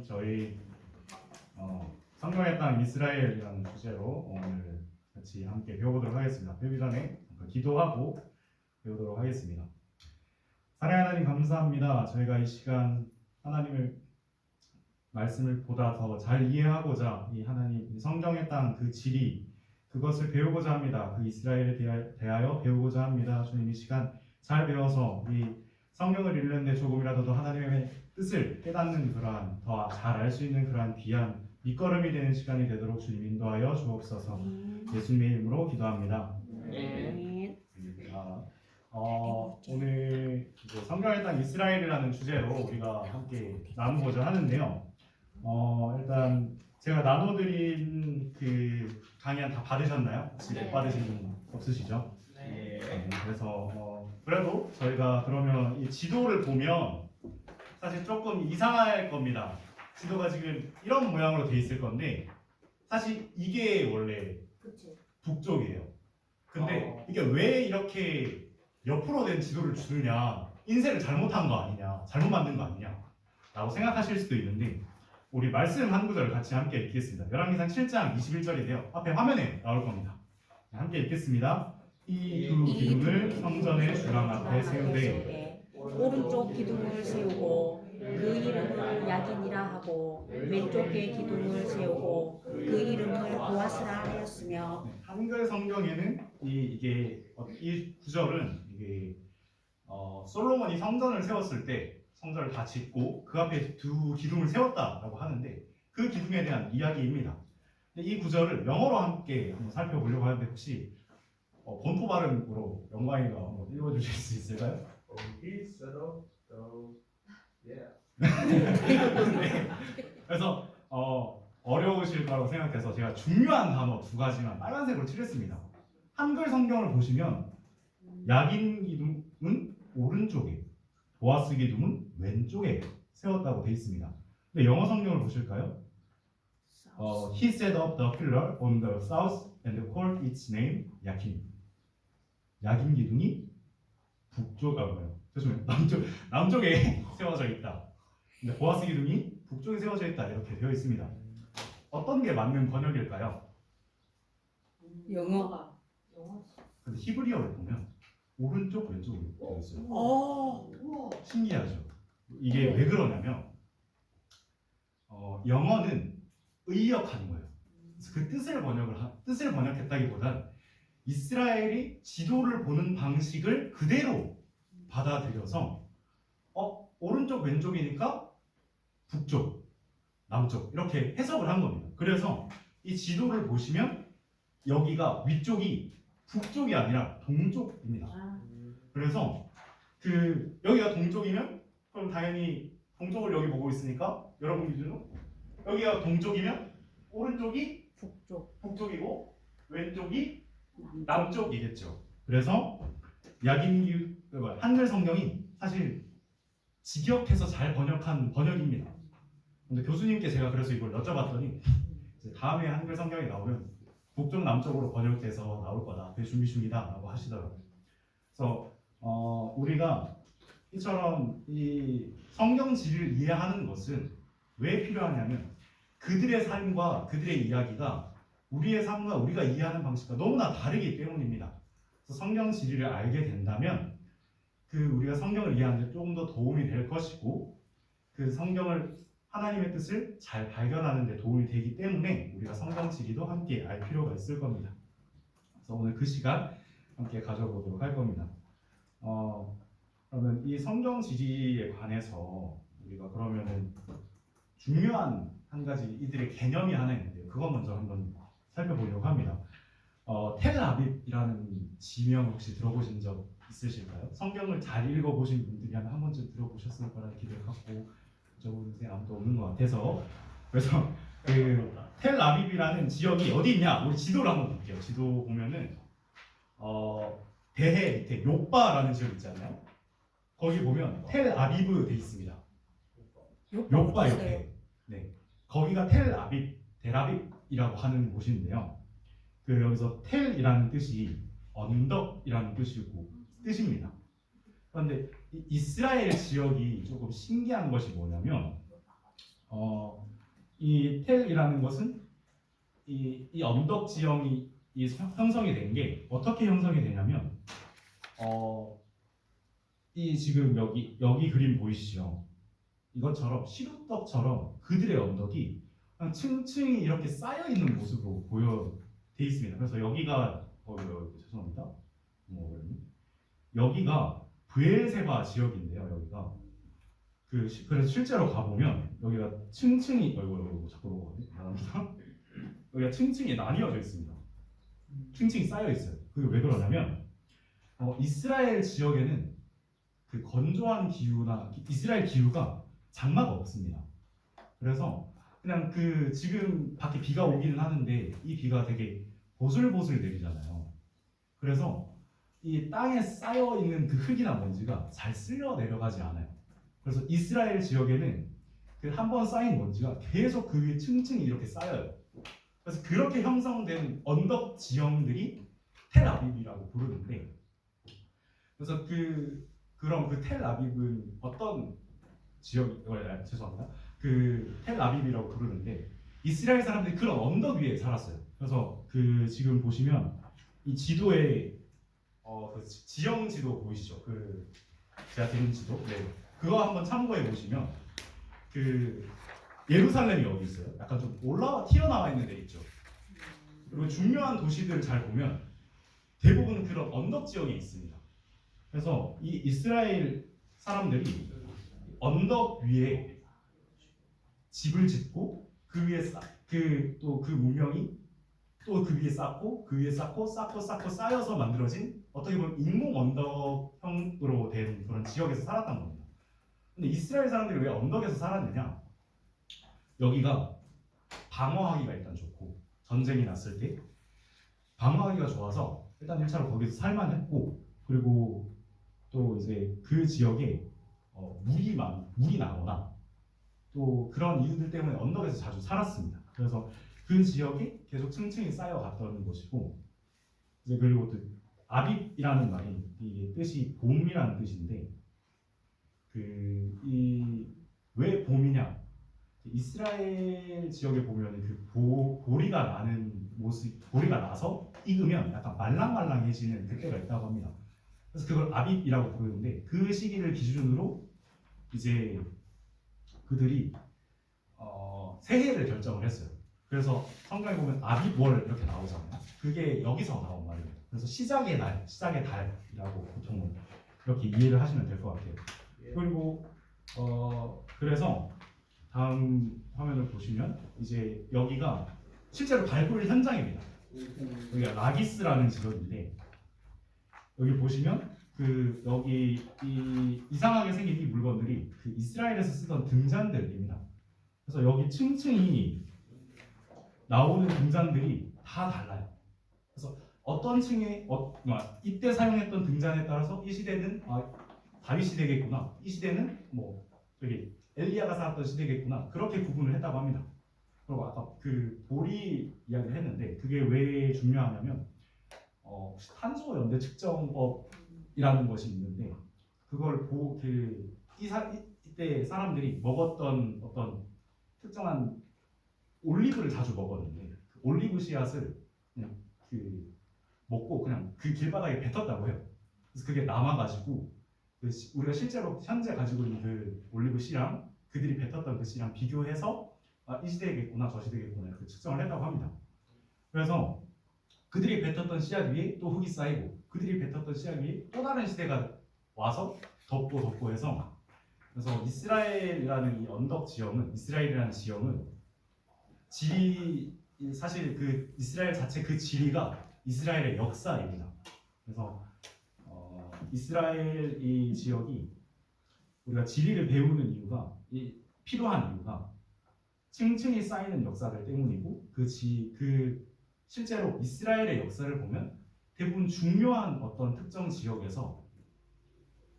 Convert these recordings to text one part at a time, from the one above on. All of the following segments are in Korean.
저희 성경의 땅 이스라엘이라는 주제로 오늘 같이 함께 배워보도록 하겠습니다. 배우기 전에 기도하고 배우도록 하겠습니다. 사랑하는 하나님 감사합니다. 저희가 이 시간 하나님을 말씀을 보다 더 잘 이해하고자 이 하나님 이 성경의 땅 그 지리 그것을 배우고자 합니다. 그 이스라엘에 대하여 배우고자 합니다. 주님 이 시간 잘 배워서 이 성경을 읽는데 조금이라도 더 하나님의 뜻을 깨닫는 그러한 더 잘 알 수 있는 그러한 귀한 밑거름이 되는 시간이 되도록 주님 인도하여 주옵소서. 예수님의 이름으로 기도합니다. 오늘 이제 성경의 땅 이스라엘이라는 주제로 우리가 함께 나누고자 하는데요. 일단 제가 나눠드린 그 강연 다 받으셨나요? 혹시 못 받으신 분 없으시죠? 네. 그래서 그래도 저희가 그러면 이 지도를 보면 사실 조금 이상할 겁니다. 지도가 지금 이런 모양으로 돼 있을 건데 사실 이게 원래 북쪽이에요. 근데 이게 왜 이렇게 옆으로 된 지도를 주느냐, 인쇄를 잘못한 거 아니냐, 잘못 만든 거 아니냐 라고 생각하실 수도 있는데 우리 말씀 한 구절 같이 함께 읽겠습니다. 열왕기상 7장 21절인데요. 앞에 화면에 나올 겁니다. 함께 읽겠습니다. 이 두 기둥을 성전의 주랑 앞에 세우되 오른쪽 기둥을 세우고 그 이름을 야긴이라 하고 왼쪽에 기둥을 세우고 그 이름을 보아스라 하였으며. 한글 성경에는 이 구절은 이게 솔로몬이 성전을 세웠을 때 성전을 다 짓고 그 앞에 두 기둥을 세웠다라고 하는데 그 기둥에 대한 이야기입니다. 근데 이 구절을 영어로 함께 한번 살펴보려고 하는데 혹시 본토 발음으로 영광이가 한번 읽어주실 수 있을까요? He set up those. Yeah. 네. 그래서 어려우실 거라고 생각해서 제가 중요한 단어 두 가지만 빨간색으로 칠했습니다. 한글 성경을 보시면 야긴 기둥은 오른쪽에, 보아스 기둥은 왼쪽에 세웠다고 되어 있습니다. 근데 영어 성경을 보실까요? He set up the pillar on the south and called its name 야긴. 야긴 기둥이 남쪽에 세워져 있다. 근데 보아스 기둥이 북쪽에 세워져 있다 이렇게 되어 있습니다. 어떤 게 맞는 번역일까요? 영어. 근데 히브리어를 보면 오른쪽 왼쪽으로 되어 있어요. 신기하죠? 이게 왜 그러냐면 영어는 의역하는 거예요. 그래서 그 뜻을 번역했다기보단 이스라엘이 지도를 보는 방식을 그대로 받아들여서 오른쪽 왼쪽이니까 북쪽, 남쪽 이렇게 해석을 한 겁니다. 그래서 이 지도를 보시면 여기가 위쪽이 북쪽이 아니라 동쪽입니다. 그래서 여기가 동쪽이면 그럼 당연히 동쪽을 여기 보고 있으니까 여러분 기준으로 여기가 동쪽이면 오른쪽이 북쪽이고 왼쪽이 남쪽이겠죠. 그래서 한글 성경이 사실 직역해서 잘 번역한 번역입니다. 근데 교수님께 제가 그래서 이걸 여쭤봤더니 이제 다음에 한글 성경이 나오면 북쪽 남쪽으로 번역돼서 나올 거다. 되게 준비 중이다라고 하시더라고요. 그래서 우리가 이처럼 이 성경 지리를 이해하는 것은 왜 필요하냐면 그들의 삶과 그들의 이야기가 우리의 삶과 우리가 이해하는 방식과 너무나 다르기 때문입니다. 그래서 성경 지리를 알게 된다면 우리가 성경을 이해하는 데 조금 더 도움이 될 것이고 그 성경을 하나님의 뜻을 잘 발견하는 데 도움이 되기 때문에 우리가 성경 지리도 함께 알 필요가 있을 겁니다. 그래서 오늘 그 시간 함께 가져보도록 할 겁니다. 그러면 이 성경 지리에 관해서 우리가 그러면은 중요한 한 가지 이들의 개념이 하나 있는데요. 그거 먼저 한번 살펴보려고 합니다. 텔아빕이라는 지명 혹시 들어보신 적 있으실까요? 성경을 잘 읽어보신 분들이 한 번쯤 들어보셨을 거라는 기대를 갖고 여쭤보는 아무도 없는 것 같아서 그래서 텔아빕이라는 지역이 어디 있냐? 우리 지도를 한번 볼게요. 지도 보면은 대해 밑에 요바라는 지역 있잖아요. 거기 보면 텔아비브 돼 있습니다. 요바 옆에. 네, 거기가 텔아비브이라고 하는 곳인데요. 여기서 텔이라는 뜻이 언덕이라는 뜻입니다. 그런데 이스라엘 지역이 조금 신기한 것이 뭐냐면 이 텔이라는 것은 이 언덕 지형이 형성이 된 게 어떻게 형성이 되냐면 이 지금 여기 그림 보이시죠? 이것처럼 시루떡처럼 그들의 언덕이 그냥 층층이 이렇게 쌓여 있는 모습으로 돼 있습니다. 그래서 여기가 죄송합니다. 여기가 브엘세바 지역인데요. 여기가 그래서 실제로 가보면 여기가 층층이 자꾸 넘어가네. 여기가 층층이 나뉘어져 있습니다. 층층이 쌓여 있어요. 그게 왜 그러냐면 이스라엘 지역에는 그 건조한 기후나 이스라엘 기후가 장마가 없습니다. 그래서 그냥 지금 밖에 비가 오기는 하는데 이 비가 되게 보슬보슬 내리잖아요. 그래서 이 땅에 쌓여 있는 그 흙이나 먼지가 잘 쓸려 내려가지 않아요. 그래서 이스라엘 지역에는 그 한 번 쌓인 먼지가 계속 그 위에 층층이 이렇게 쌓여요. 그래서 그렇게 형성된 언덕 지형들이 텔아비브라고 부르는데, 그래서 그럼 그 텔아비브는 어떤 죄송합니다. 그 텔아비브라고 부르는데 이스라엘 사람들이 그런 언덕 위에 살았어요. 그래서 지금 보시면 이 지도에 그 지형 지도 보이시죠? 제가 드린 지도. 네. 그거 한번 참고해 보시면 예루살렘이 여기 있어요. 약간 좀 튀어나와 있는 데 있죠. 그리고 중요한 도시들 잘 보면 대부분 그런 언덕 지역에 있습니다. 그래서 이 이스라엘 사람들이 언덕 위에 집을 짓고 그 위에 또 그 문명이 또 그 위에 쌓고 그 위에 쌓고 쌓여서 만들어진 어떻게 보면 인공 언덕형으로 된 그런 지역에서 살았던 겁니다. 근데 이스라엘 사람들이 왜 언덕에서 살았느냐? 여기가 방어하기가 일단 좋고 전쟁이 났을 때 방어하기가 좋아서 일단 1차로 거기서 살만했고, 그리고 또 이제 그 지역에 물이 나거나 또 그런 이유들 때문에 언덕에서 자주 살았습니다. 그래서 그 지역이 계속 층층이 쌓여갔던 것이고, 이제 그리고 또 아빕이라는 말이 이게 뜻이 봄이라는 뜻인데 왜 봄이냐? 이스라엘 지역에 보면 보리가 나는 모습, 보리가 나서 익으면 약간 말랑말랑해지는 그때가 있다고 합니다. 그래서 그걸 아빕이라고 부르는데 그 시기를 기준으로 이제 그들이 새해를 결정을 했어요. 그래서 성경에 보면 아빕월 이렇게 나오잖아요. 그게 여기서 나온 말이에요. 그래서 시작의 달이라고 보통 이렇게 이해를 하시면 될 것 같아요. 그리고 그래서 다음 화면을 보시면 이제 여기가 실제로 발굴 현장입니다. 여기가 라기스라는 지역인데 여기 보시면 여기 이상하게 생긴 이 물건들이 이스라엘에서 쓰던 등잔들입니다. 그래서 여기 층층이 나오는 등잔들이 다 달라요. 그래서 어떤 층에 이때 사용했던 등잔에 따라서 이 시대는 다윗 시대겠구나, 이 시대는 저기 엘리야가 살았던 시대겠구나, 그렇게 구분을 했다고 합니다. 그리고 아까 보리 이야기를 했는데 그게 왜 중요하냐면 탄소 연대 측정법이라는 것이 있는데 그걸 이때 사람들이 먹었던 어떤 특정한 올리브를 자주 먹었는데 그 올리브 씨앗을 그냥 먹고 그냥 그 길바닥에 뱉었다고 해요. 그래서 그게 남아가지고 우리가 실제로 현재 가지고 있는 그 올리브 씨랑 그들이 뱉었던 그 씨랑 비교해서 이 시대겠구나 저 시대겠구나 이렇게 측정을 했다고 합니다. 그래서 그들이 뱉었던 씨앗 위에 또 흙이 쌓이고 그들이 뱉었던 씨앗 위에 또 다른 시대가 와서 덮고 해서, 그래서 이스라엘이라는 이 언덕 지형은, 이스라엘이라는 지형은 사실 이스라엘 자체 그 지리가 이스라엘의 역사입니다. 그래서 이스라엘 이 지역이 우리가 지리를 배우는 이유가 필요한 이유가 층층이 쌓이는 역사들 때문이고 실제로 이스라엘의 역사를 보면 대부분 중요한 어떤 특정 지역에서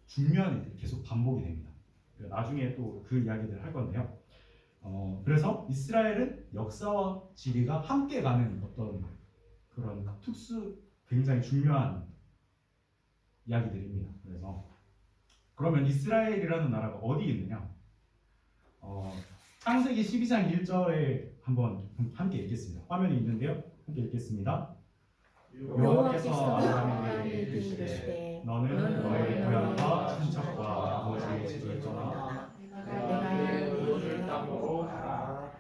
중요한 일들이 계속 반복이 됩니다. 나중에 또 그 이야기들을 할 건데요. 그래서 이스라엘은 역사와 지리가 함께 가는 어떤 그런 굉장히 중요한 이야기들입니다. 그래서 그러면 이스라엘이라는 나라가 어디 있느냐? 창세기 12장 1절에 한번 함께 읽겠습니다. 화면이 있는데요. 함께 읽겠습니다. 여호와께서 아브라함에게 아브라함에게 이르시되 이르시되 너는 너의 고향과 친척과 아버지의 집을 떠나 내가 너희를 땅으로 가라.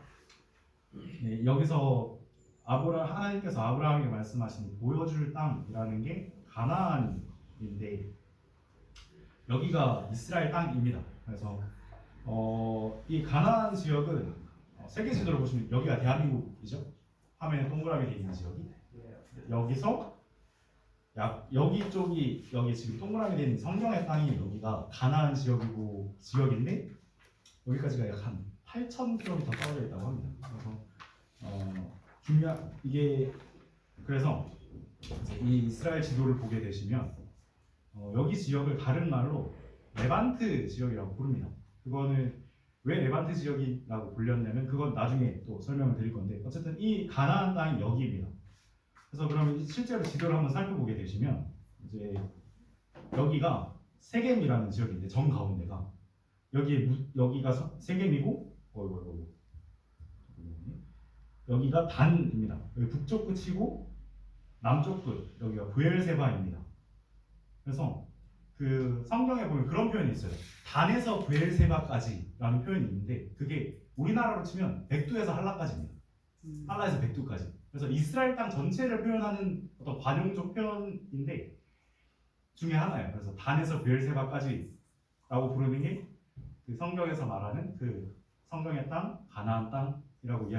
네, 여기서 하나님께서 아브라함에게 말씀하신 보여줄 땅이라는 게 가나안인데 여기가 이스라엘 땅입니다. 그래서 이 가나안 지역은 세계 지도를 보시면 여기가 대한민국이죠. 화면에 동그라미 되어 있는 지역이 여기서 여기 쪽이 여기 지금 동그라미 되어 있는 성경의 땅이 여기가 가나안 지역인데 여기까지가 약 한 8,000km 떨어져 있다고 합니다. 그래서 그래서 이 이스라엘 지도를 보게 되시면 여기 지역을 다른 말로 레반트 지역이라고 부릅니다. 그거는 왜 레반트 지역이라고 불렸냐면 그건 나중에 또 설명을 드릴 건데 어쨌든 이 가나안 땅이 여기입니다. 그래서 그러면 실제로 지도를 한번 살펴보게 되시면 이제 여기가 세겜이라는 지역인데 정 가운데가 여기가 세겜이고 여기가 단입니다. 여기 북쪽 끝이고 남쪽 끝 여기가 브엘세바입니다. 그래서 그 성경에 보면 그런 표현이 있어요. 단에서 브엘세바까지라는 표현이 있는데 그게 우리나라로 치면 백두에서 한라까지입니다. 한라에서 백두까지. 그래서 이스라엘 땅 전체를 표현하는 어떤 관용적 표현인데 중에 하나예요. 그래서 단에서 브엘세바까지라고 부르는 게 그 성경에서 말하는 그 성경의 땅, 가나안 땅이라고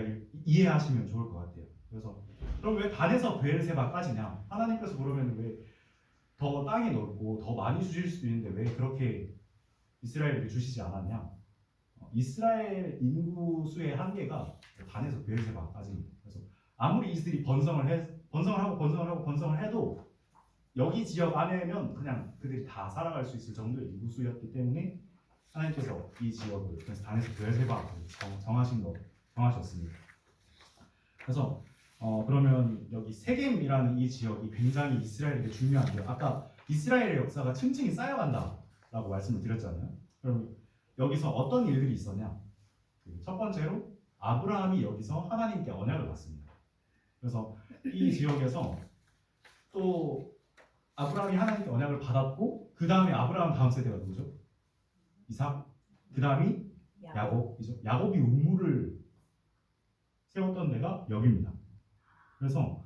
이해하시면 좋을 것 같아요. 그래서 그럼 왜 단에서 브엘세바까지냐? 하나님께서 그러면 왜 더 땅이 넓고 더 많이 주실 수도 있는데 왜 그렇게 이스라엘에게 주시지 않았냐? 이스라엘 인구 수의 한계가 단에서 브엘세바까지입니다. 그래서 아무리 이들이 번성을 하고 해도 여기 지역 안에면 그냥 그들이 다 살아갈 수 있을 정도의 인구 수였기 때문에 하나님께서 이 지역을 그래서 단에서 브엘세바를 정하셨습니다. 그래서 그러면 여기 세겜이라는 이 지역이 굉장히 이스라엘에게 중요한데요. 아까 이스라엘의 역사가 층층이 쌓여간다라고 말씀을 드렸잖아요. 그럼 여기서 어떤 일들이 있었냐? 첫 번째로 아브라함이 여기서 하나님께 언약을 받습니다. 그래서 이 지역에서 또 아브라함이 하나님께 언약을 받았고 그 다음에 아브라함 다음 세대가 누구죠? 이삭. 그 다음이 야곱이죠. 야곱이 우물을 세웠던 데가 여기입니다. 그래서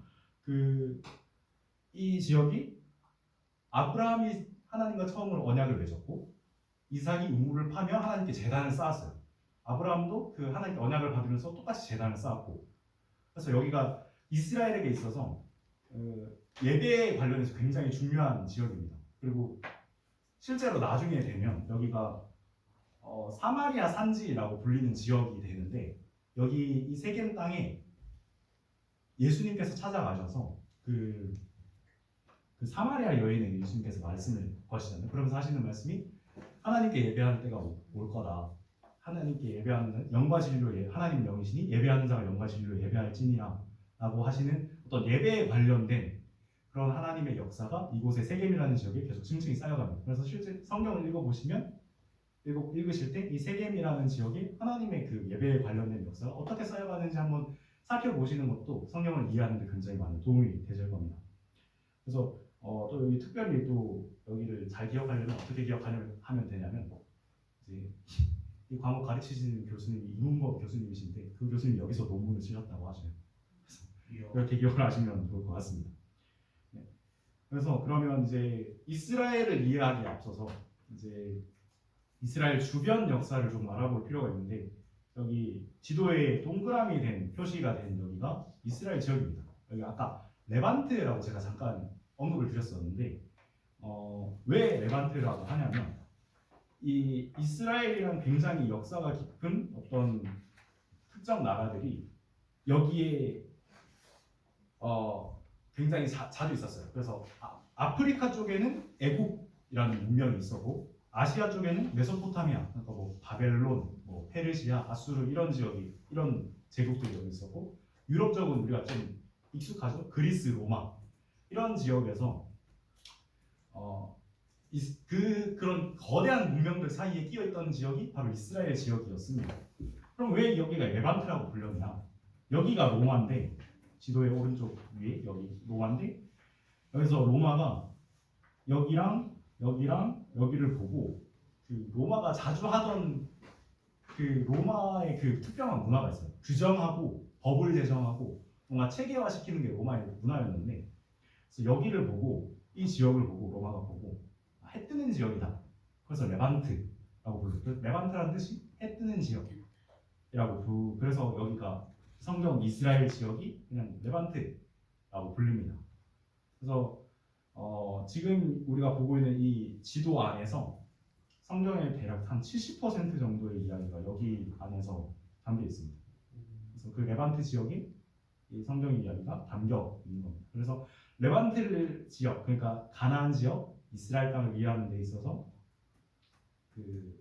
이 지역이 아브라함이 하나님과 처음으로 언약을 맺었고 이삭이 우물을 파며 하나님께 제단을 쌓았어요. 아브라함도 그 하나님께 언약을 받으면서 똑같이 제단을 쌓았고 그래서 여기가 이스라엘에게 있어서 예배에 관련해서 굉장히 중요한 지역입니다. 그리고 실제로 나중에 되면 여기가 사마리아 산지라고 불리는 지역이 되는데 여기 이 세겜 땅에 예수님께서 찾아가셔서 그 사마리아 여인에게 예수님께서 말씀을 거시잖아요. 그러면서 하시는 말씀이 하나님께 예배하는 때가 올 거다. 하나님께 예배하는 영과 진리로 하나님 영이시니 예배하는 자가 영과 진리로 예배할지니라 라고 하시는 어떤 예배에 관련된 그런 하나님의 역사가 이곳의 세겜이라는 지역에 계속 층층이 쌓여갑니다. 그래서 실제 성경을 읽으실 때 이 세겜이라는 지역에 하나님의 그 예배에 관련된 역사가 어떻게 쌓여가는지 한번 살펴보시는 것도 성경을 이해하는 데 굉장히 많은 도움이 되실 겁니다. 그래서 또 여기 특별히 또 여기를 잘 기억하려면 어떻게 기억하면 되냐면 이제 이 과목 가르치시는 교수님이 이문법 교수님이신데 그 교수님이 여기서 논문을 쓰셨다고 하셔요. 그래서 이렇게 기억을 하시면 좋을 것 같습니다. 네. 그래서 그러면 이제 이스라엘을 이해하기에 앞서서 이제 이스라엘 주변 역사를 좀 알아볼 필요가 있는데 여기 지도에 동그라미 된 표시가 된 여기가 이스라엘 지역입니다. 여기 아까 레반트라고 제가 잠깐 언급을 드렸었는데 왜 레반트라고 하냐면 이 이스라엘이랑 굉장히 역사가 깊은 어떤 특정 나라들이 여기에 굉장히 자주 있었어요. 그래서 아프리카 쪽에는 애국이라는 문명이 있었고 아시아 쪽에는 메소포타미아, 그러니까 뭐 바벨론, 뭐 페르시아, 아수르 이런 제국들이 여기 있었고 유럽 쪽은 우리가 좀 익숙하죠. 그리스, 로마 이런 지역에서 그런 거대한 문명들 사이에 끼어 있던 지역이 바로 이스라엘 지역이었습니다. 그럼 왜 여기가 레반트라고 불렸냐? 여기가 로마인데 지도의 오른쪽 위에 여기 로마인데 여기서 로마가 여기랑 여기랑 여기를 보고 그 로마가 자주 하던 그 로마의 그 특별한 문화가 있어요. 규정하고 법을 제정하고 뭔가 체계화시키는 게 로마의 문화였는데 그래서 여기를 보고 이 지역을 보고 로마가 보고 해 뜨는 지역이다. 그래서 레반트라고 불렀어요. 레반트라는 뜻이 해 뜨는 지역이라고 그래서 여기가 성경 이스라엘 지역이 그냥 레반트라고 불립니다. 그래서 지금 우리가 보고 있는 이 지도 안에서 성경의 대략 한 70% 정도의 이야기가 여기 안에서 담겨 있습니다. 그래서 그 레반트 지역에 이 성경의 이야기가 담겨 있는 겁니다. 그래서 레반트 지역, 그러니까 가나안 지역, 이스라엘 땅을 이해하는 데 있어서 그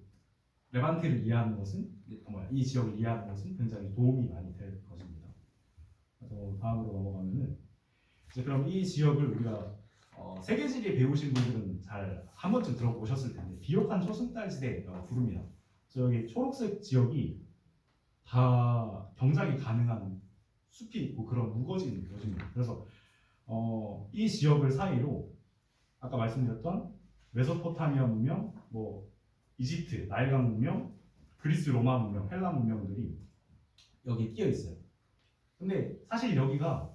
레반트를 이해하는 것은 이 지역을 이해하는 것은 굉장히 도움이 많이 될 것입니다. 그래서 다음으로 넘어가면은 이제 그럼 이 지역을 우리가 세계지리 배우신 분들은 잘 한 번쯤 들어보셨을 텐데 비옥한 초승달지대라고 부릅니다. 그래서 여기 초록색 지역이 다 경작이 가능한 숲이 있고 그런 우거진 곳입니다. 그래서 이 지역을 사이로 아까 말씀드렸던 메소포타미아 문명, 뭐 이집트, 나일강 문명, 그리스 로마 문명, 헬라 문명들이 여기 끼어 있어요. 근데 사실 여기가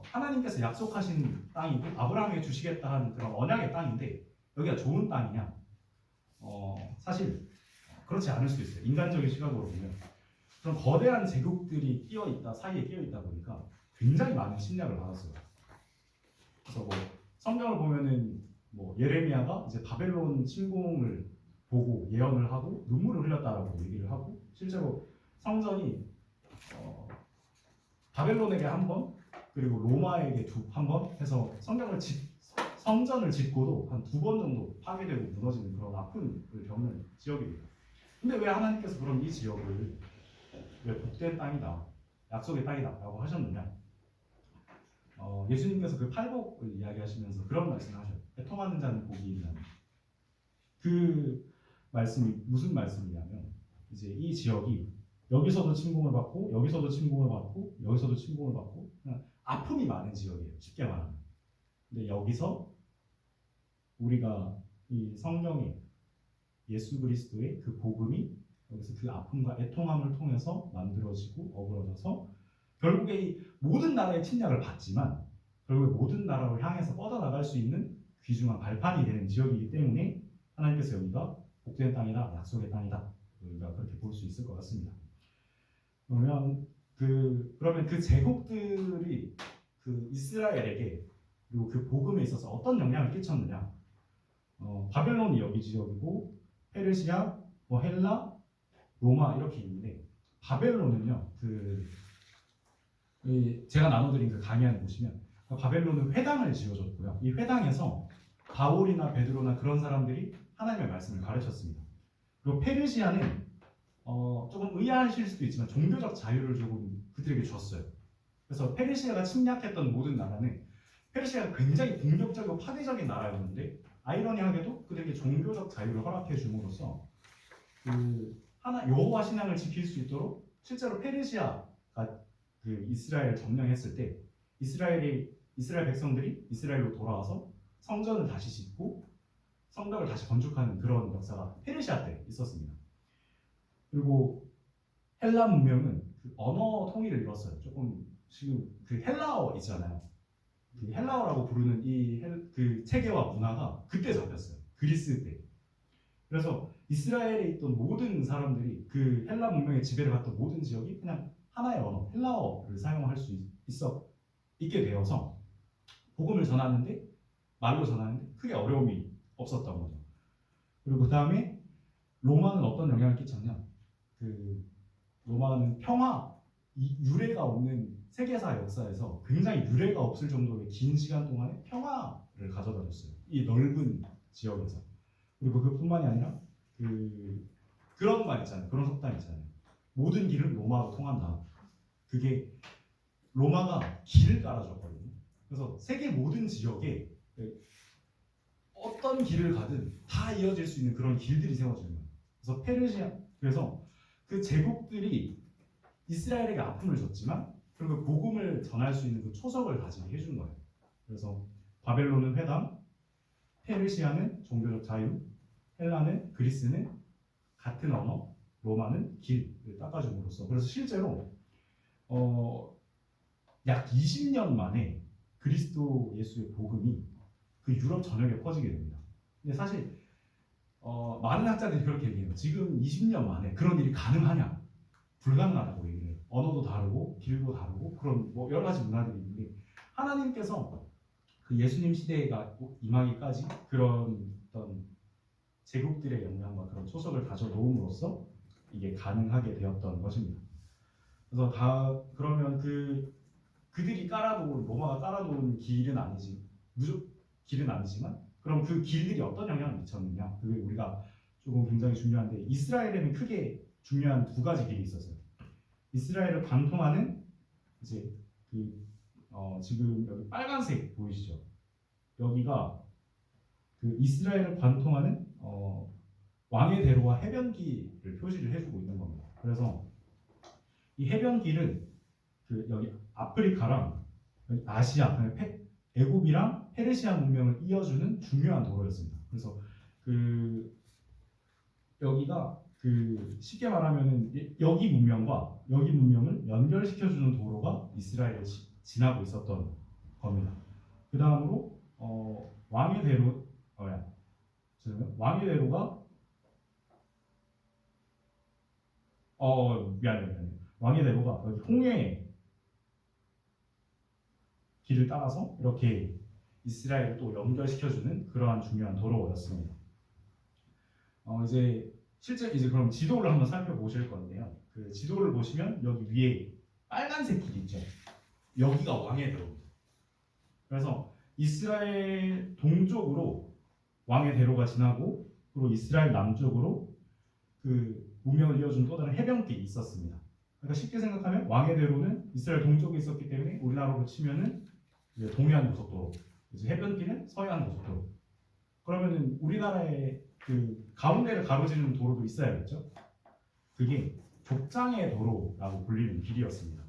하나님께서 약속하신 땅이고 아브라함에게 주시겠다 하는 그런 언약의 땅인데 여기가 좋은 땅이냐? 사실 그렇지 않을 수 있어요. 인간적인 시각으로 보면 그런 거대한 제국들이 끼어 있다 사이에 끼어 있다 보니까 굉장히 많은 침략을 받았어요. 그래서 뭐 성경을 보면은 뭐 예레미야가 이제 바벨론 침공을 보고 예언을 하고 눈물을 흘렸다라고 얘기를 하고 실제로 성전이 바벨론에게 한 번 그리고 로마에게 한 번 해서 성전을 짓고도 한 2번 정도 파괴되고 무너지는 그런 아픔을 겪는 지역입니다. 근데 왜 하나님께서 그럼 이 지역을 왜 복된 땅이다, 약속의 땅이다라고 하셨느냐? 예수님께서 그 팔복을 이야기하시면서 그런 말씀을 하셔요. 애통하는 자는 복이 있나니. 그 말씀이 무슨 말씀이냐면 이제 이 지역이 여기서도 침공을 받고 여기서도 침공을 받고 여기서도 침공을 받고 그냥 아픔이 많은 지역이에요. 쉽게 말하면. 근데 여기서 우리가 이 성경에 예수 그리스도의 그 복음이 여기서 그 아픔과 애통함을 통해서 만들어지고 어그러져서 결국에 이 모든 나라의 침략을 받지만 결국에 모든 나라를 향해서 뻗어나갈 수 있는 귀중한 발판이 되는 지역이기 때문에 하나님께서 여기가 복된 땅이다, 약속의 땅이다. 우리가 그렇게 볼 수 있을 것 같습니다. 그러면 그 제국들이 그 이스라엘에게 그리고 그 복음에 있어서 어떤 영향을 끼쳤느냐? 바벨론이 여기 지역이고 페르시아, 뭐 헬라, 로마 이렇게 있는데 바벨론은요 제가 나눠드린 그 강의안에 보시면 바벨론은 회당을 지어줬고요. 이 회당에서 바울이나 베드로나 그런 사람들이 하나님의 말씀을 가르쳤습니다. 그리고 페르시아는 조금 의아하실 수도 있지만 종교적 자유를 조금 그들에게 줬어요. 그래서 페르시아가 침략했던 모든 나라는 페르시아가 굉장히 공격적이고 파괴적인 나라였는데 아이러니하게도 그들에게 종교적 자유를 허락해 줌으로써 여호와 신앙을 지킬 수 있도록 실제로 페르시아가 그 이스라엘 점령했을 때 이스라엘 백성들이 이스라엘로 돌아와서 성전을 다시 짓고 성벽을 다시 건축하는 그런 역사가 페르시아 때 있었습니다. 그리고 헬라 문명은 그 언어 통일을 이뤘어요. 조금 지금 그 헬라어 있잖아요. 그 헬라어라고 부르는 그 체계와 문화가 그때 잡혔어요. 그리스 때. 그래서 이스라엘에 있던 모든 사람들이 그 헬라 문명의 지배를 받던 모든 지역이 그냥 하나의 언어, 헬라어를 사용할 수 있게 되어서 복음을 전하는데 말로 전하는데 크게 어려움이 없었던 거죠. 그리고 그 다음에 로마는 어떤 영향을 끼쳤냐? 로마는 유례가 없는 세계사 역사에서 굉장히 유례가 없을 정도의 긴 시간 동안에 평화를 가져다 줬어요. 이 넓은 지역에서. 그리고 그뿐만이 아니라 그런 말 있잖아요. 그런 속담 있잖아요. 모든 길은 로마로 통한다. 그게 로마가 길을 깔아줬거든요. 그래서 세계 모든 지역에 어떤 길을 가든 다 이어질 수 있는 그런 길들이 세워지는 거예요. 그래서 그 제국들이 이스라엘에게 아픔을 줬지만 그리고 복음을 전할 수 있는 그 초석을 가지게 해준 거예요. 그래서 바벨론은 회당, 페르시아는 종교적 자유, 헬라는 그리스는 같은 언어, 로마는 길을 닦아줌으로써 그래서 실제로 약 20년 만에 그리스도 예수의 복음이 그 유럽 전역에 퍼지게 됩니다. 근데 사실 많은 학자들이 그렇게 얘기해요. 지금 20년 만에 그런 일이 가능하냐? 불가능하다고 얘기를 해요. 언어도 다르고 길도 다르고 그런 뭐 여러 가지 문화들이 있는데 하나님께서 그 예수님 시대가 임하기까지 그런 어떤 제국들의 영향과 그런 초석을 가져 놓음으로써 이게 가능하게 되었던 것입니다. 그래서 그러면 그들이 깔아놓은 로마가 깔아놓은 길은 길은 아니지만 그럼 그 길들이 어떤 영향을 미쳤느냐? 그게 우리가 조금 굉장히 중요한데 이스라엘에는 크게 중요한 두 가지 길이 있었어요. 이스라엘을 관통하는 이제 지금 여기 빨간색 보이시죠? 여기가 그 이스라엘을 관통하는 왕의 대로와 해변길을 표시를 해주고 있는 겁니다. 그래서 이 해변길은 여기 아프리카랑 여기 아시아, 애굽이랑 페르시아 문명을 이어주는 중요한 도로였습니다. 그래서 여기가 쉽게 말하면은 여기 문명과 여기 문명을 연결시켜주는 도로가 이스라엘에 지나고 있었던 겁니다. 그 다음으로 왕의 대로가 미안해. 왕의 대로가 여기 홍해 길을 따라서 이렇게 이스라엘을 또 연결시켜주는 그러한 중요한 도로였습니다. 실제 그럼 지도를 한번 살펴보실 건데요. 그 지도를 보시면 여기 위에 빨간색 길 있죠. 여기가 왕의 대로입니다. 그래서 이스라엘 동쪽으로 왕의 대로가 지나고 그리고 이스라엘 남쪽으로 그 문명을 이어준 또 다른 해변길이 있었습니다. 그러니까 쉽게 생각하면 왕의 대로는 이스라엘 동쪽에 있었기 때문에 우리나라로 치면은 이제 동해안 고속도로, 이제 해변길은 서해안 고속도로. 그러면은 우리나라의 그 가운데를 가로지르는 도로도 있어야겠죠. 그게 족장의 도로라고 불리는 길이었습니다.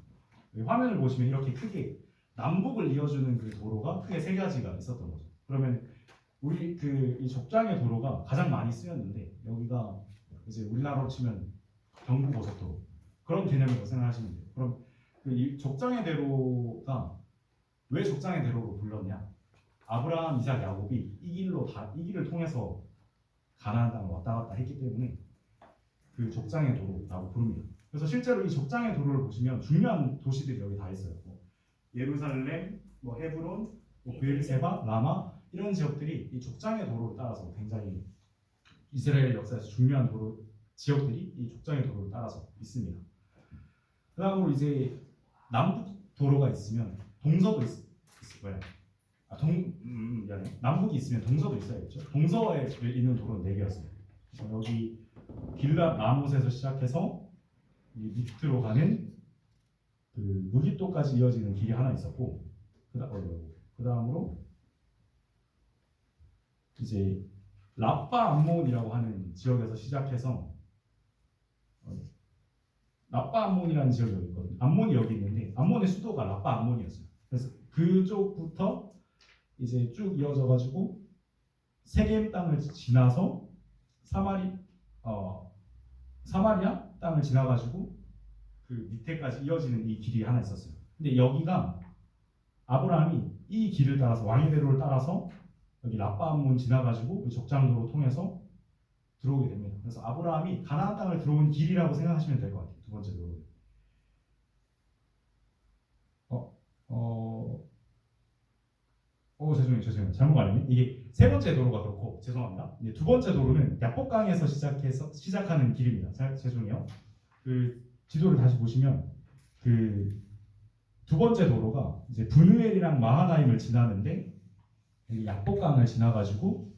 화면을 보시면 이렇게 크게 남북을 이어주는 그 도로가 크게 세 가지가 있었던 거죠. 그러면 이 족장의 도로가 가장 많이 쓰였는데 여기가 이제 우리나라로 치면 경부고속도로 그런 개념이라고 생각하시면 돼요. 그럼 이 족장의 대로가 왜 족장의 대로로 불렀냐? 아브라함, 이삭, 야곱이 이 길을 통해서 가나안 땅을 왔다 갔다 했기 때문에 그 족장의 도로라고 부릅니다. 그래서 실제로 이 족장의 도로를 보시면 중요한 도시들이 여기 다 있어요. 예루살렘, 헤브론, 베르세바, 라마 이런 지역들이 이 족장의 도로를 따라서 굉장히 이스라엘 역사에서 중요한 지역들이 이 족장의 도로를 따라서 있습니다. 그다음으로 이제 남북 도로가 있으면 동서도 있을 거예요. 남북이 있으면 동서도 있어야겠죠. 동서에 있는 도로는 4개였어요. 여기 길랏 라못에서 시작해서 이 밑으로 가는 그 무기토까지 이어지는 길이 하나 있었고, 그 다음으로 이제 라빠 암몬이라고 하는 지역에서 시작해서 라빠 암몬이라는 지역이 여기 있거든요. 암몬이 여기 있는데 암몬의 수도가 라빠 암몬이었어요. 그래서 그쪽부터 이제 쭉 이어져 가지고 세겜 땅을 지나서 사마리아 땅을 지나 가지고 그 밑에까지 이어지는 이 길이 하나 있었어요. 근데 여기가 아브라함이 이 길을 따라서 왕의 대로를 따라서 여기 라빠 암몬 지나 가지고 족장도로 통해서 들어오게 됩니다. 그래서 아브라함이 가나안 땅을 들어온 길이라고 생각하시면 될 것 같아요. 두 번째 도로. 죄송해요. 잘못 말했네. 이게 세 번째 도로가 그렇고 죄송합니다. 이제 두 번째 도로는 야복강에서 시작하는 길입니다. 죄송해요. 그 지도를 다시 보시면 그 두 번째 도로가 이제 브누엘이랑 마하나임을 지나는데 여기 야복강을 지나가지고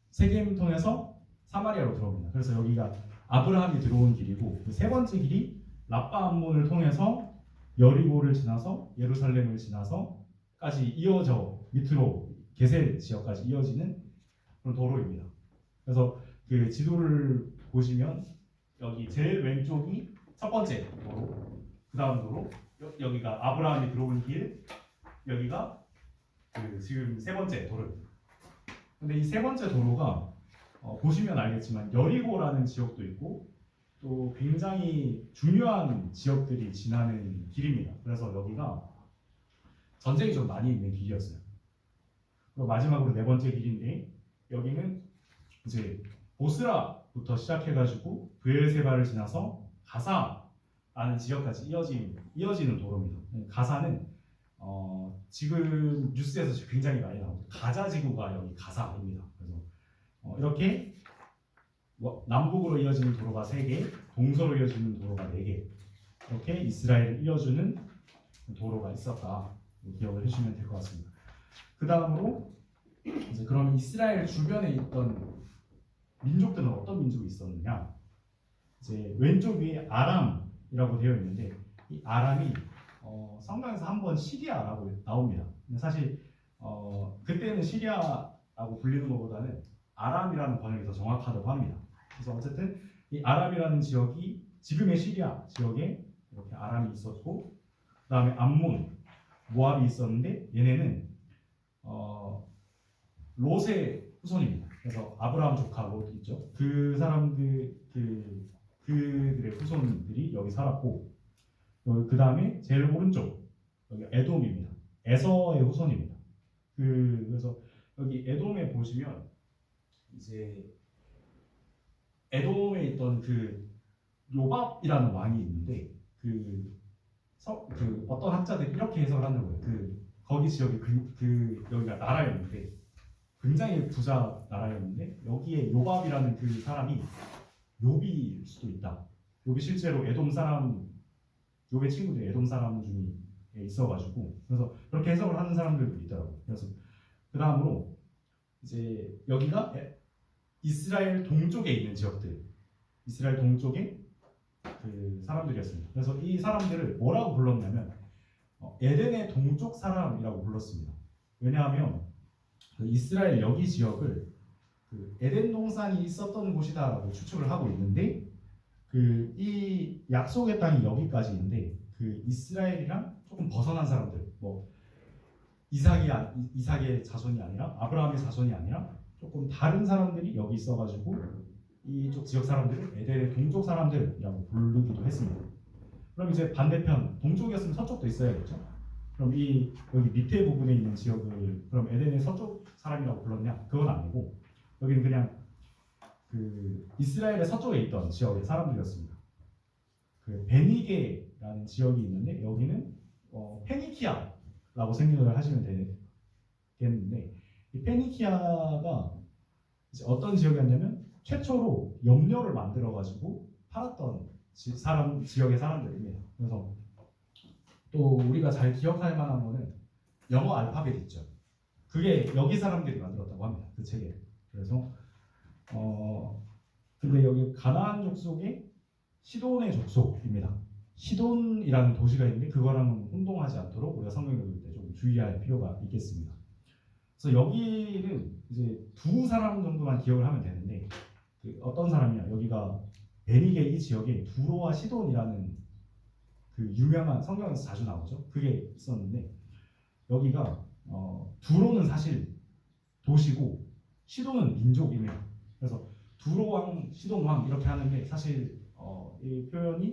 세겜 통해서 사마리아로 들어옵니다. 그래서 여기가 아브라함이 들어온 길이고 그 세 번째 길이 라빠 암몬을 통해서 여리고를 지나서 예루살렘을 지나서까지 이어져 밑으로 게셀 지역까지 이어지는 그런 도로입니다. 그래서 그 지도를 보시면 여기 제일 왼쪽이 첫 번째 도로, 그 다음 도로, 여기가 아브라함이 들어온 길, 여기가 그 지금 세 번째 도로입니다. 근데 이 세 번째 도로가 보시면 알겠지만 여리고라는 지역도 있고 또 굉장히 중요한 지역들이 지나는 길입니다. 그래서 여기가 전쟁이 좀 많이 있는 길이었어요. 그리고 마지막으로 네 번째 길인데 여기는 이제 보스라부터 시작해가지고 브엘세바를 지나서 가사라는 지역까지 이어지는 도로입니다. 가사는 지금 뉴스에서 굉장히 많이 나오죠. 가자 지구가 여기 가사입니다. 그래서 이렇게 남북으로 이어지는 도로가 3개, 동서로 이어지는 도로가 4개, 이렇게 이스라엘을 이어주는 도로가 있었다. 기억을 해주시면 될 것 같습니다. 그 다음으로 이제 그럼 이스라엘 주변에 있던 민족들은 어떤 민족이 있었느냐? 이제 왼쪽 위에 아람이라고 되어 있는데 이 아람이 성경에서 한번 시리아라고 나옵니다. 근데 사실 그때는 시리아라고 불리는 것보다는 아람이라는 번역이 더 정확하다고 합니다. 그래서 어쨌든 이 아람이라는 지역이 지금의 시리아 지역에 이렇게 아람이 있었고, 그 다음에 암몬, 모압이 있었는데 얘네는 롯의 후손입니다. 그래서 아브라함 조카 롯 있죠. 그 사람들 그들의 후손들이 여기 살았고, 그 다음에 제일 오른쪽 여기 에돔입니다. 에서의 후손입니다. 그래서 여기 에돔에 보시면 이제 에돔에 있던 그 요밥이라는 왕이 있는데 어떤 학자들이 이렇게 해석을 하는 거예요. 거기 지역이 여기가 나라였는데 굉장히 부자 나라였는데 여기에 요밥이라는 그 사람이 욥일 수도 있다. 욥이 실제로 욥의 친구들이 에돔 사람 중에 있어가지고 그래서 그렇게 해석을 하는 사람들도 있더라고요. 그래서 그 다음으로 이제 여기가 이스라엘 동쪽에 있는 지역들, 이스라엘 동쪽에 그 사람들이었습니다. 그래서 이 사람들을 뭐라고 불렀냐면 에덴의 동쪽 사람이라고 불렀습니다. 왜냐하면 그 이스라엘 여기 지역을 그 에덴 동산이 있었던 곳이다라고 추측을 하고 있는데 이 약속의 땅이 여기까지인데 그 이스라엘이랑 조금 벗어난 사람들, 뭐 이삭의 자손이 아니라 아브라함의 자손이 아니라 조금 다른 사람들이 여기 있어가지고 이쪽 지역 사람들을 에덴의 동쪽 사람들이라고 부르기도 했습니다. 그럼 이제 반대편 동쪽이었으면 서쪽도 있어야겠죠. 그럼 여기 밑에 부분에 있는 지역을 그럼 에덴의 서쪽 사람이라고 불렀냐? 그건 아니고 여기는 그냥 그 이스라엘의 서쪽에 있던 지역의 사람들이었습니다. 그 베니게라는 지역이 있는데 여기는 페니키아라고 생각을 하시면 되겠는데 이 페니키아가 이제 어떤 지역이었냐면 최초로 염료를 만들어 가지고 팔았던 지역의 사람들입니다. 그래서 또 우리가 잘 기억할 만한 거는 영어 알파벳 있죠. 그게 여기 사람들이 만들었다고 합니다. 그 책에. 그래서 근데 여기 가나안 족속이 시돈의 족속입니다. 시돈이라는 도시가 있는데 그거랑은 혼동하지 않도록 우리가 성경 읽을 때 좀 주의할 필요가 있겠습니다. 그래서 여기는 이제 두 사람 정도만 기억을 하면 되는데 어떤 사람이냐? 여기가 베니게 이 지역에 두로와 시돈이라는 그 유명한 성경에서 자주 나오죠. 그게 있었는데 여기가 두로는 사실 도시고 시돈은 민족입니다. 그래서 두로 왕, 시돈 왕 이렇게 하는데 사실 이 표현이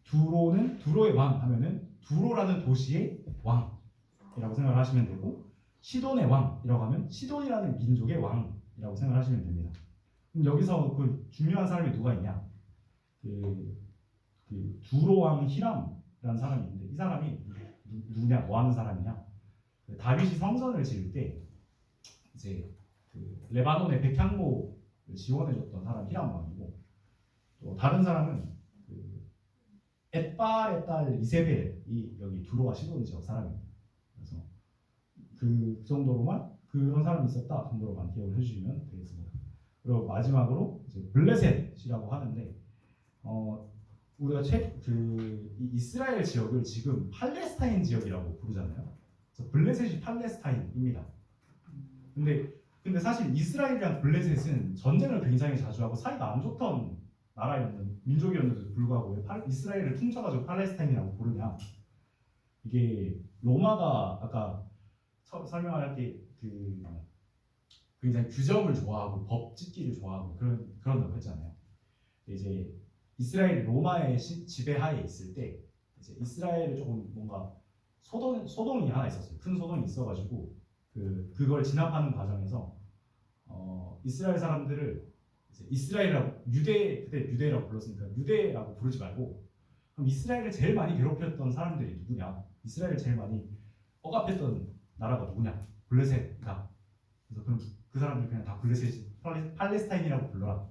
두로의 왕 하면은 두로라는 도시의 왕이라고 생각을 하시면 되고 시돈의 왕이라고 하면 시돈이라는 민족의 왕이라고 생각을 하시면 됩니다. 그럼 여기서 그 중요한 사람이 누가 있냐? 그 두로 왕 히람이라는 사람이 있는데 이 사람이 누구냐? 뭐 하는 사람이냐? 다윗이 성전을 지을 때 이제 그 레바논의 백향목을 지원해줬던 사람 히람 왕이고 또 다른 사람은 그 엣발의 딸 이세벨이 여기 두로와 시돈 지역 사람입니다. 그래서 그 정도로만 그런 사람이 있었다 정도로만 기억을 해주시면 되겠습니다. 그리고 마지막으로 이제 블레셋이라고 하는데 우리가 이 이스라엘 지역을 지금 팔레스타인 지역이라고 부르잖아요. 그래서 블레셋이 팔레스타인입니다. 근데 사실 이스라엘이랑 블레셋은 전쟁을 굉장히 자주 하고 사이가 안 좋던 나라였는 민족이었는데도 불구하고 왜 이스라엘을 퉁쳐가지고 팔레스타인이라고 부르냐? 이게 로마가 아까 설명할 때그 굉장히 규정을 좋아하고 법 짓기를 좋아하고 그런다고 했잖아요. 근데 이제 이스라엘이 로마의 지배하에 있을 때 이제 이스라엘에 조금 뭔가 소동이 하나 있었어요. 큰 소동이 있어가지고 그걸 진압하는 과정에서 이스라엘 사람들을 이제 이스라엘이라고 그때 유대라고 불렀으니까 유대라고 부르지 말고 그럼 이스라엘을 제일 많이 괴롭혔던 사람들이 누구냐? 이스라엘을 제일 많이 억압했던 나라가 누구냐? 블레셋이다. 그래서 그럼 그 사람들 그냥 다 블레셋 팔레스타인이라고 불러라.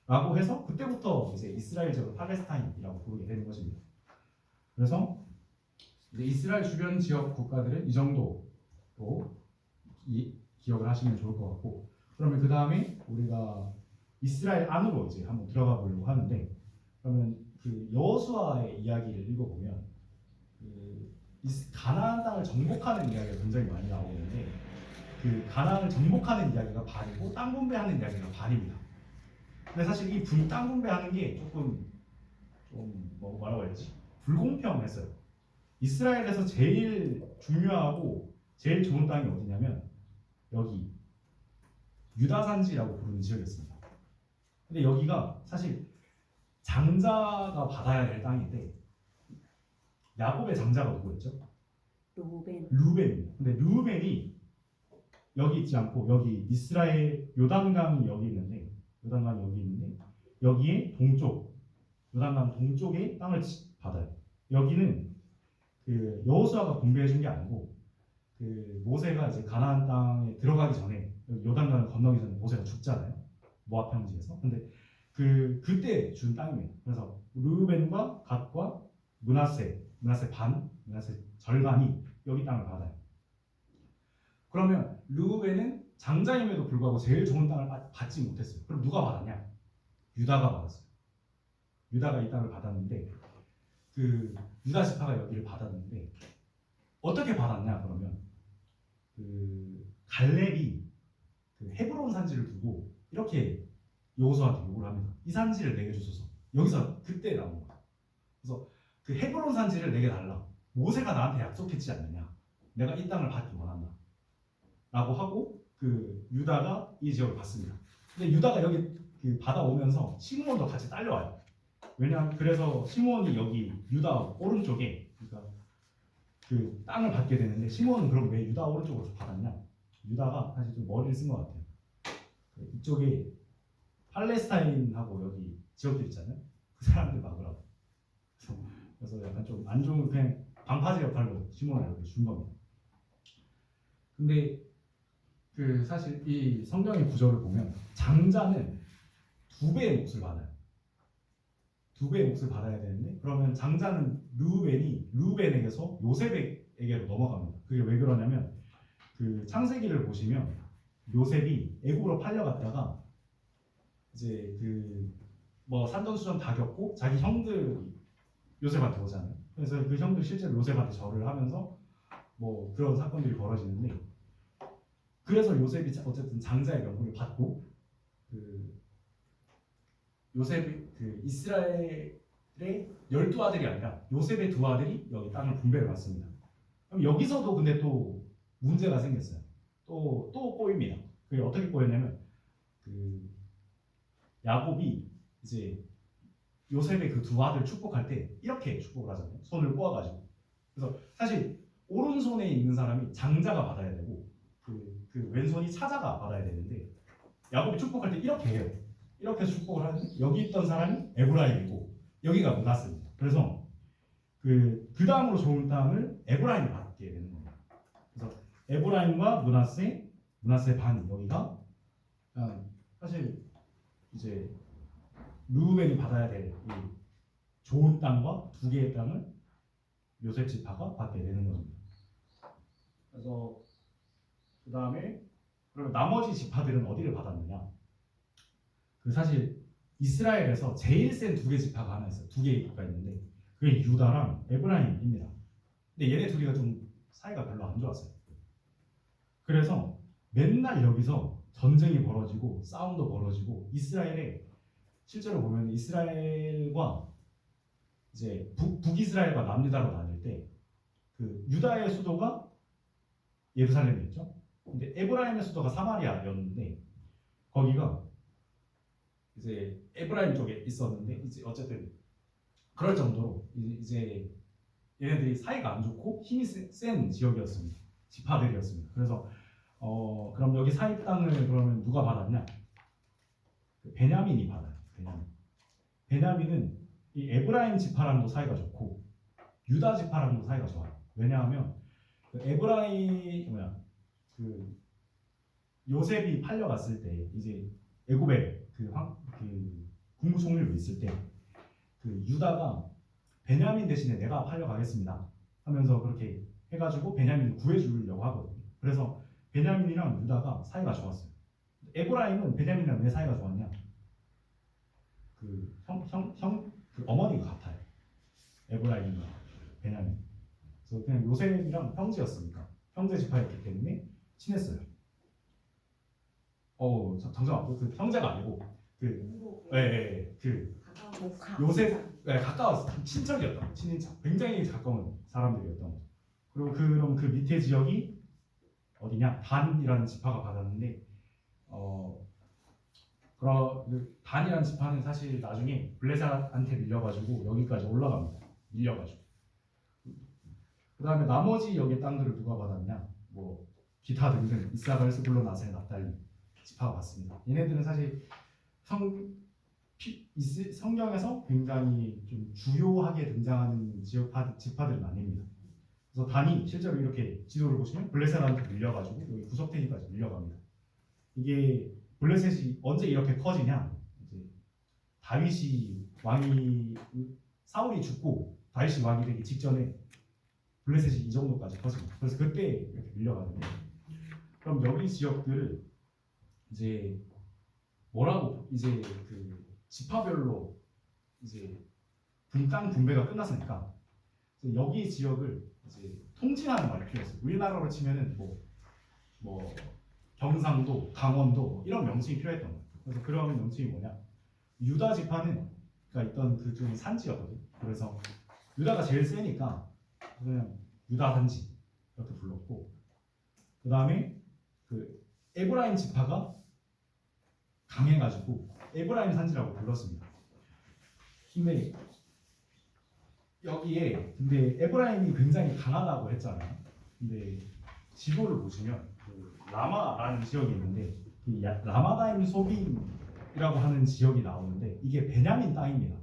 라고 해서 그때부터 이제 이스라엘적으로 팔레스타인이라고 부르게 되는 것입니다. 그래서 이제 이스라엘 주변 지역 국가들은 이 정도로 기억을 하시면 좋을 것 같고, 그러면 그 다음에 우리가 이스라엘 안으로 이제 한번 들어가 보려고 하는데, 그러면 그 여호수아의 이야기를 읽어보면 가나안 땅을 정복하는 이야기가 굉장히 많이 나오는데, 그 가나안을 정복하는 이야기가 반이고 땅 분배하는 이야기가 반입니다. 근데 사실 이 땅 분배하는 게 조금 뭐라고 해야 되지? 불공평했어요. 이스라엘에서 제일 중요하고 제일 좋은 땅이 어디냐면 여기 유다산지라고 부르는 지역이었습니다. 근데 여기가 사실 장자가 받아야 될 땅인데 야곱의 장자가 누구였죠? 르우벤입니다. 근데 르우벤이 여기 있지 않고 여기 이스라엘 요단강이 여기 있는데 여기에 요단강 동쪽에 땅을 받아요. 여기는 그 여호수아가 분배해 준 게 아니고 그 모세가 이제 가나안 땅에 들어가기 전에 요단강을 건너기 전에 모세가 죽잖아요. 모압 평지에서. 근데 그때 준 땅입니다. 그래서 르우벤과 갓과 므낫세 절반이 여기 땅을 받아요. 그러면 르우벤은 장자임에도 불구하고 제일 좋은 땅을 받지 못했어요. 그럼 누가 받았냐? 유다가 받았어요. 유다가 이 땅을 받았는데 그 유다 지파가 여기를 받았는데 어떻게 받았냐? 그러면 그 갈렙이 그 헤브론 산지를 두고 이렇게 여호수아한테 요구를 합니다. 이 산지를 내게 주소서. 여기서 그때 나온 거예요. 그래서 그 헤브론 산지를 내게 달라. 모세가 나한테 약속했지 않느냐? 내가 이 땅을 받기 원한다. 라고 하고 그 유다가 이 지역을 받습니다. 근데 유다가 여기 그 받아오면서 시므온도 같이 딸려와요. 왜냐하면 그래서 시므온이 여기 유다 오른쪽에 그러니까 그 땅을 받게 되는데 시므온은 그럼 왜 유다 오른쪽으로 받았냐? 유다가 사실 좀 머리를 쓴 것 같아요. 이쪽에 팔레스타인하고 여기 지역들 있잖아요. 그 사람들 막으라고. 그래서 약간 좀 안 좋은 그냥 방파제 역할로 시므온을 이렇게 준 겁니다. 근데 그 사실 이 성경의 구절을 보면 장자는 2배의 몫을 받아요. 2배의 몫을 받아야 되는데 그러면 장자는 르우벤에게서 요셉에게로 넘어갑니다. 그게 왜 그러냐면 그 창세기를 보시면 요셉이 애굽으로 팔려갔다가 이제 그 뭐 산전수전 다 겪고 자기 형들 요셉한테 오잖아요. 그래서 그 형들 실제로 요셉한테 절을 하면서 뭐 그런 사건들이 벌어지는데 그래서 요셉이 어쨌든 장자의 명분을 받고 그 요셉이 그 이스라엘의 12아들이 아니라 요셉의 2아들이 여기 땅을 분배를 받습니다. 그럼 여기서도 근데 또 문제가 생겼어요. 또 꼬입니다. 그게 어떻게 꼬였냐면 그 야곱이 이제 요셉의 그 2아들 축복할 때 이렇게 축복을 하잖아요. 손을 꼬아가지고. 그래서 사실 오른손에 있는 사람이 장자가 받아야 되고 그 왼손이 사자가 받아야 되는데 야곱이 축복할 때 이렇게 해요. 이렇게 축복을 하는데 여기 있던 사람이 에브라임이고 여기가 므낫세입니다. 그래서 그 다음으로 좋은 땅을 에브라임이 받게 되는 겁니다. 그래서 에브라임과 므낫세 반 여기가 사실 이제 르우벤이 받아야 될 이 좋은 땅과 2개의 땅을 요셉 지파가 받게 되는 겁니다. 그래서 그 다음에 그러면 나머지 지파들은 어디를 받았느냐? 그 사실 이스라엘에서 제일 센 2개 지파가 하나 있어요. 2개가 있는데 그게 유다랑 에브라임입니다. 근데 얘네 둘이가 좀 사이가 별로 안 좋았어요. 그래서 맨날 여기서 전쟁이 벌어지고 싸움도 벌어지고 이스라엘에 실제로 보면 이스라엘과 이제 북이스라엘과 남유다로 나뉠 때 그 유다의 수도가 예루살렘이었죠. 근데 에브라임의 수도가 사마리아였는데 거기가 이제 에브라임 쪽에 있었는데 이제 어쨌든 그럴 정도로 이제 얘네들이 사이가 안 좋고 힘이 센 지역이었습니다. 지파들이었습니다. 그래서 그럼 여기 사이 땅을 그러면 누가 받았냐? 베냐민이 받아요. 베냐민은 이 에브라임 지파랑도 사이가 좋고 유다 지파랑도 사이가 좋아요. 왜냐하면 그 그 요셉이 팔려갔을 때 이제 애굽에 그 국무총리로 있을 때 그 유다가 베냐민 대신에 내가 팔려가겠습니다 하면서 그렇게 해가지고 베냐민을 구해주려고 하거든요. 그래서 베냐민이랑 유다가 사이가 좋았어요. 에브라임은 베냐민이랑 왜 사이가 좋았냐? 그 어머니가 같아요. 에브라임과 베냐민. 그래서 그냥 요셉이랑 형제였으니까 형제 지파였기 때문에 친했어요. 잠시만 그 형제가 아니고 조카. 요셉 가까웠어. 친척이었다. 친인척. 굉장히 가까운 사람들이었던 거죠. 그리고 그럼 그 밑에 지역이 어디냐? 단이라는 지파가 받았는데 그 단이라는 지파는 사실 나중에 블레셋한테 밀려가지고 여기까지 올라갑니다. 밀려가지고. 그 다음에 나머지 여기 땅들을 누가 받았냐? 뭐 기타 등등 이사갈, 스불론, 아셀, 납달리 지파가 받습니다. 얘네들은 사실 성경에서 굉장히 좀 주요하게 등장하는 지파들은 아닙니다. 그래서 단이 실제로 이렇게 지도를 보시면 블레셋한테 밀려가지고 여기 구석탱이까지 밀려갑니다. 이게 블레셋이 언제 이렇게 커지냐? 이제 사울이 죽고 다윗이 왕이 되기 직전에 블레셋이 이 정도까지 커집니다. 그래서 그때 이렇게 밀려가는데 그럼 여기 지역들을 이제 뭐라고 이제 그 지파별로 이제 땅 분배가 끝났으니까 여기 지역을 이제 통칭하는 말이 필요했어요. 우리나라로 치면은 뭐 경상도, 강원도 이런 명칭이 필요했던 거예요. 그래서 그런 명칭이 뭐냐? 유다 지파는 있던 그쪽이 산지였거든요. 그래서 유다가 제일 세니까 그냥 유다 산지 이렇게 불렀고, 그 다음에 그 에브라임 지파가 강해가지고 에브라임 산지라고 불렀습니다. 근데 여기에 에브라임이 굉장히 강하다고 했잖아요. 근데 지도를 보시면 그 라마라는 지역이 있는데 이 라마다임 소빔이라고 하는 지역이 나오는데 이게 베냐민 땅입니다.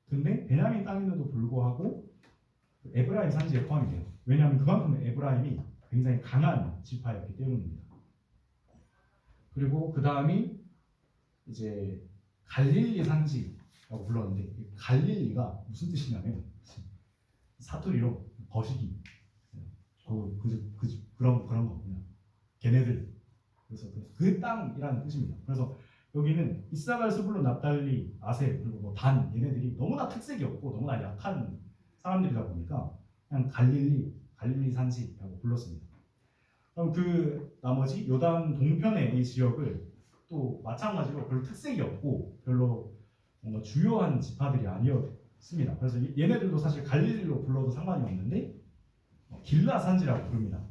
근데 베냐민 땅임에도 불구하고 에브라임 산지에 포함이 돼요. 왜냐하면 그만큼 에브라임이 굉장히 강한 지파였기 때문입니다. 그리고 그 다음이 이제 갈릴리 산지라고 불렀는데 갈릴리가 무슨 뜻이냐면 사투리로 거시기 그런 거구나. 걔네들. 그래서 그 땅이라는 뜻입니다. 그래서 여기는 이사갈, 스불론, 납달리, 아셀 그리고 뭐 단 얘네들이 너무나 특색이 없고 너무나 약한 사람들이다 보니까 그냥 갈릴리 산지라고 불렀습니다. 그럼 그 나머지 요단 동편의 이 지역을 또 마찬가지로 별로 특색이 없고 별로 뭔가 주요한 지파들이 아니었습니다. 그래서 얘네들도 사실 갈릴리로 불러도 상관이 없는데 길라 산지라고 부릅니다.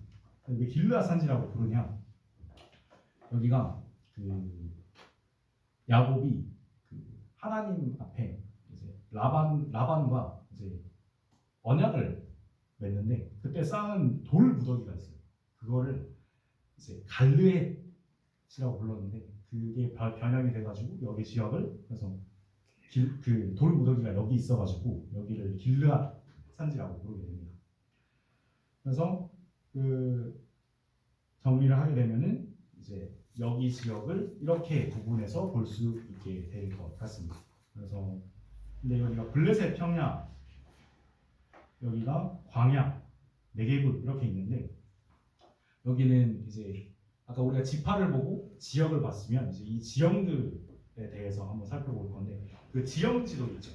왜 길라 산지라고 부르냐? 여기가 그 야곱이 그 하나님 앞에 이제 라반과 이제 언약을 맺는데 그때 쌓은 돌 무더기가 있어요. 그거를 이제 갈르엣이라고 불렀는데 그게 변형이 돼가지고 여기 지역을 그래서 그 돌 무더기가 여기 있어가지고 여기를 길르앗 산지라고 부르게 됩니다. 그래서 그 정리를 하게 되면은 이제 여기 지역을 이렇게 구분해서 볼 수 있게 될 것 같습니다. 그래서 근데 여기가 블레셋 평야, 여기가 광야, 네게브 이렇게 있는데 여기는 이제 아까 우리가 지파를 보고 지역을 봤으면 이제 이 지형들에 대해서 한번 살펴볼 건데 그 지형지도 있죠.